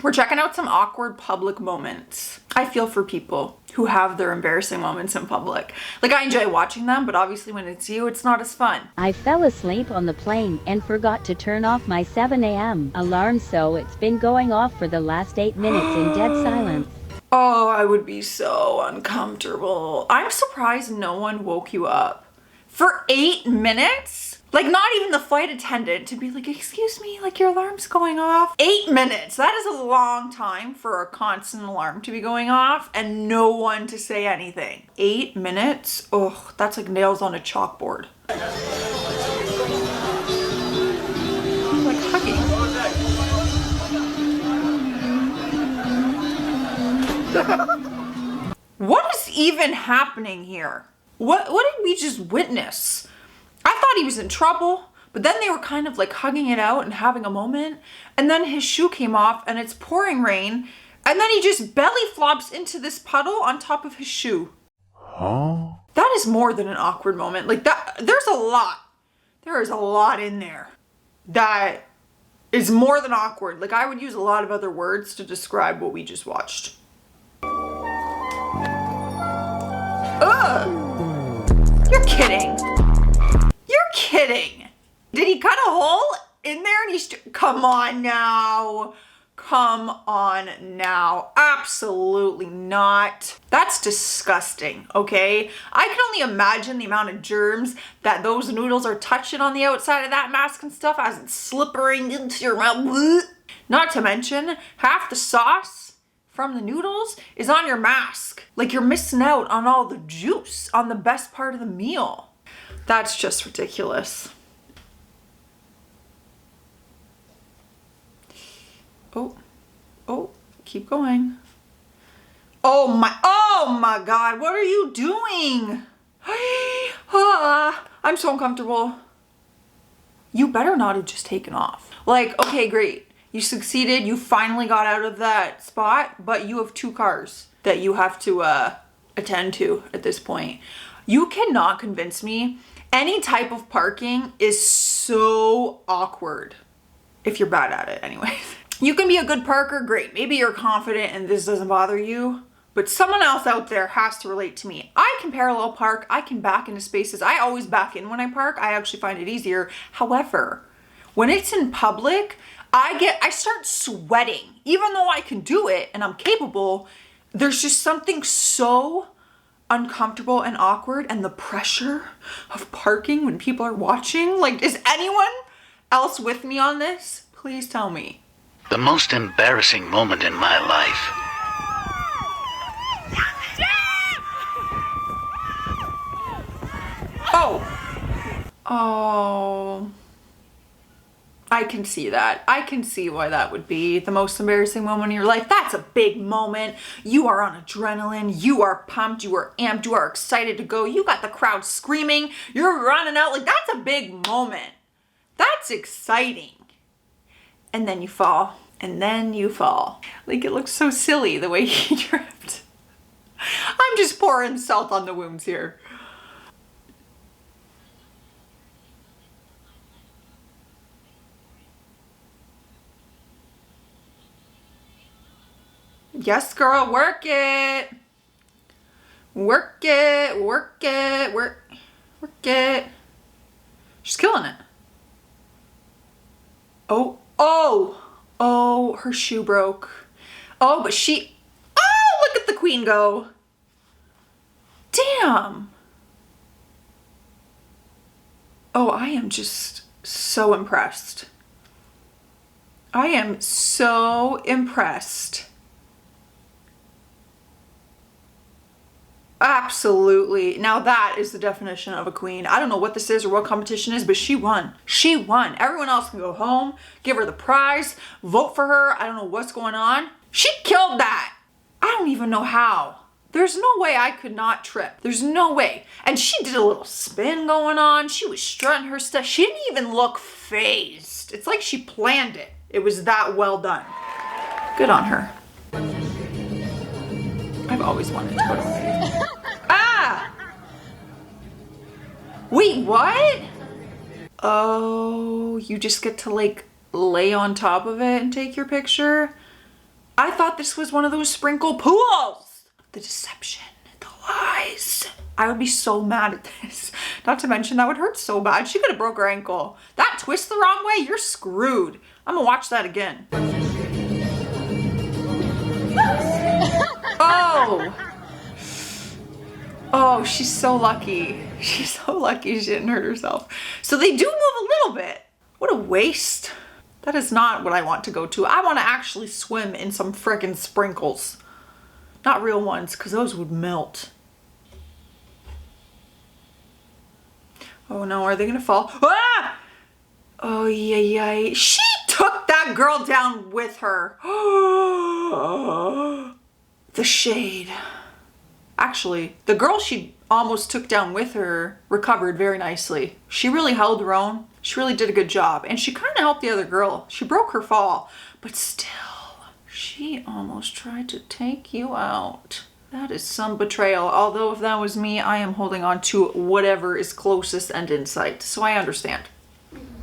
We're checking out some awkward public moments. I feel for people who have their embarrassing moments in public. Like, I enjoy watching them, but obviously when it's you, it's not as fun. I fell asleep on the plane and forgot to turn off my 7 a.m. alarm, so it's been going off for the last 8 minutes in dead silence. Oh, I would be so uncomfortable. I'm surprised no one woke you up. For 8 minutes? Like, not even the flight attendant to be like, excuse me, like your alarm's going off. 8 minutes, that is a long time for a constant alarm to be going off and no one to say anything. 8 minutes? Oh, that's like nails on a chalkboard. Like hugging. What is even happening here? What did we just witness? I thought he was in trouble, but then they were kind of like hugging it out and having a moment. And then his shoe came off and it's pouring rain. And then he just belly flops into this puddle on top of his shoe. Huh? That is more than an awkward moment. Like that, there's a lot. There is a lot in there that is more than awkward. Like I would use a lot of other words to describe what we just watched. Ugh! You're kidding. You're kidding. Did he cut a hole in there and he's come on now. Come on now. Absolutely not. That's disgusting, okay? I can only imagine the amount of germs that those noodles are touching on the outside of that mask and stuff as it's slippering into your mouth. Not to mention, half the sauce from the noodles is on your mask. Like you're missing out on all the juice on the best part of the meal. That's just ridiculous. Oh, keep going. Oh my God, what are you doing? I'm so uncomfortable. You better not have just taken off. Like, okay, great. You succeeded, you finally got out of that spot, but you have 2 cars that you have to attend to at this point. You cannot convince me any type of parking is so awkward if you're bad at it anyways. You can be a good parker, great. Maybe you're confident and this doesn't bother you, but someone else out there has to relate to me. I can parallel park, I can back into spaces. I always back in when I park. I actually find it easier. However, when it's in public, I start sweating. Even though I can do it and I'm capable, there's just something so uncomfortable and awkward, and the pressure of parking when people are watching. Like, is anyone else with me on this? Please tell me. The most embarrassing moment in my life. Oh, I can see that. I can see why that would be the most embarrassing moment in your life. That's a big moment. You are on adrenaline. You are pumped. You are amped. You are excited to go. You got the crowd screaming. You're running out. Like, that's a big moment. That's exciting. And then you fall. And then you fall. Like, it looks so silly the way he tripped. I'm just pouring salt on the wounds here. Yes, girl, work it. Work it, work it, work it. She's killing it. Oh, her shoe broke. Oh, but look at the queen go. Damn. Oh, I am just so impressed. I am so impressed. Absolutely. Now that is the definition of a queen. I don't know what this is or what competition is, but she won. She won. Everyone else can go home, give her the prize, vote for her. I don't know what's going on. She killed that. I don't even know how. There's no way I could not trip. There's no way. And she did a little spin going on. She was strutting her stuff. She didn't even look phased. It's like she planned it. It was that well done. Good on her. I've always wanted to go to Wifi. Wait, what? Oh, you just get to like lay on top of it and take your picture? I thought this was one of those sprinkle pools. The deception, the lies. I would be so mad at this. Not to mention that would hurt so bad. She could have broke her ankle. That twist the wrong way, you're screwed. I'm gonna watch that again. Oh. Oh, she's so lucky. She's so lucky she didn't hurt herself. So they do move a little bit. What a waste. That is not what I want to go to. I want to actually swim in some frickin' sprinkles. Not real ones, because those would melt. Oh no, are they gonna fall? Ah! Oh, yeah. She took that girl down with her. The shade. Actually, the girl she almost took down with her recovered very nicely. She really held her own. She really did a good job. And she kind of helped the other girl. She broke her fall, but still, she almost tried to take you out. That is some betrayal. Although if that was me, I am holding on to whatever is closest and in sight. So I understand.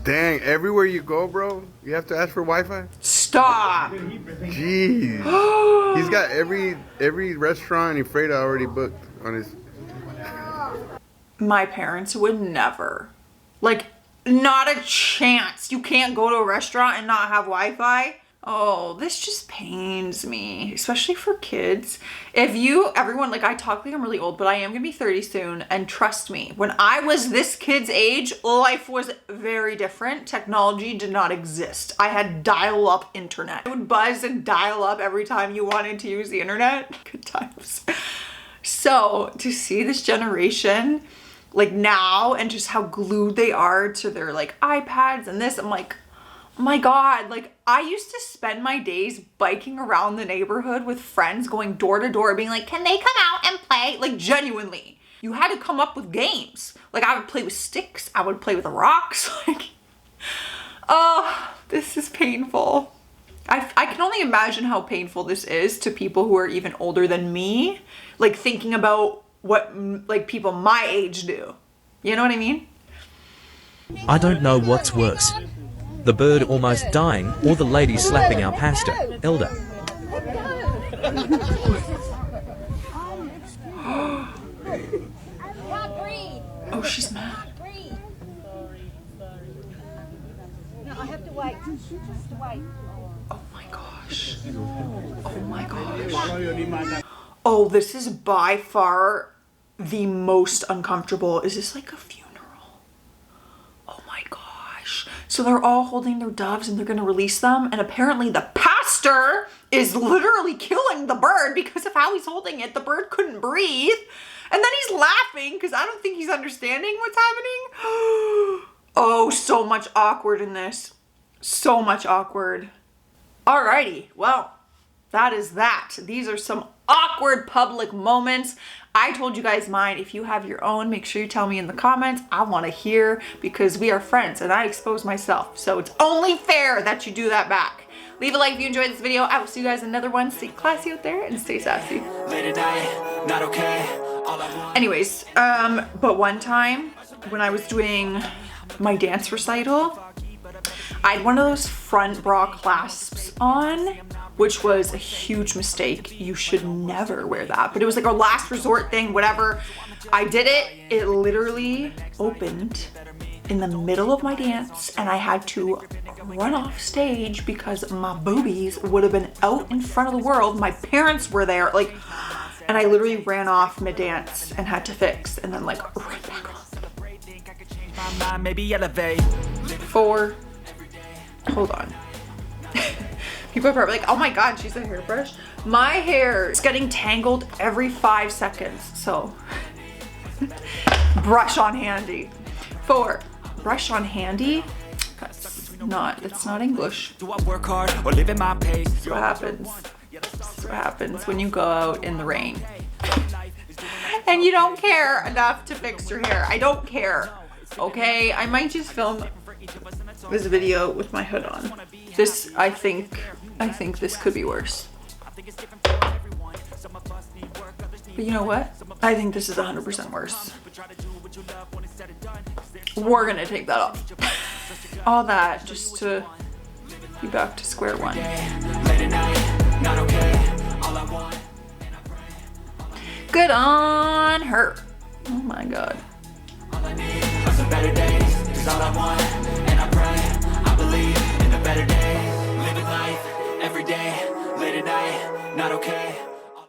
Dang, everywhere you go, bro, you have to ask for Wi-Fi? Stop! Jeez. He's got every restaurant and freight already booked on his... My parents would never. Like, not a chance. You can't go to a restaurant and not have Wi-Fi. Oh, this just pains me, especially for kids. Everyone, like I talk like I'm really old, but I am gonna be 30 soon. And trust me, when I was this kid's age, life was very different. Technology did not exist. I had dial-up internet. I would buzz and dial up every time you wanted to use the internet. Good times. So to see this generation like now and just how glued they are to their like iPads and this, I'm like, oh my God, like I used to spend my days biking around the neighborhood with friends, going door to door, being like, can they come out and play? Like genuinely, you had to come up with games. Like I would play with sticks, I would play with rocks. Like, oh, this is painful. I can only imagine how painful this is to people who are even older than me, like thinking about what like people my age do. You know what I mean? I don't know what's worse. The bird almost dying or the lady slapping our pastor, elder. Oh, she's mad. No, I have to wait. Just wait. Oh my gosh. Oh my gosh. Oh, this is by far the most uncomfortable. Is this like a funeral? Oh my gosh. So they're all holding their doves and they're gonna release them, and apparently the pastor is literally killing the bird because of how he's holding it. The bird couldn't breathe. And then he's laughing because I don't think he's understanding what's happening. Oh, so much awkward in this. So much awkward. Alrighty, well, that is that. These are some awkward public moments. I told you guys mine. If you have your own, make sure you tell me in the comments. I want to hear because we are friends and I expose myself. So it's only fair that you do that back. Leave a like if you enjoyed this video. I will see you guys in another one. Stay classy out there and stay sassy. Not okay. Anyways, but one time when I was doing my dance recital, I had one of those front bra clasps on, which was a huge mistake. You should never wear that, but it was like a last resort thing, whatever. I did it, it literally opened in the middle of my dance and I had to run off stage because my boobies would have been out in front of the world. My parents were there, like, and I literally ran off mid-dance and had to fix and then like right back on. Maybe elevate. 4. Hold on. People are probably like, oh my God, she's a hairbrush. My hair is getting tangled every 5 seconds. So brush on handy. 4, brush on handy. That's not English. Do I work hard or live in my pace? That's what happens. That's what happens when you go out in the rain. And you don't care enough to fix your hair. I don't care. Okay, I might just film this video with my hood on. This, I think this could be worse. But you know what? I think this is 100% worse. We're gonna take that off. All that just to be back to square one. Late at night, not okay. Good on her. Oh my God. All I need are some better days, is all I want, and I pray, I believe in a better day. Living life, every day, late at night, not okay.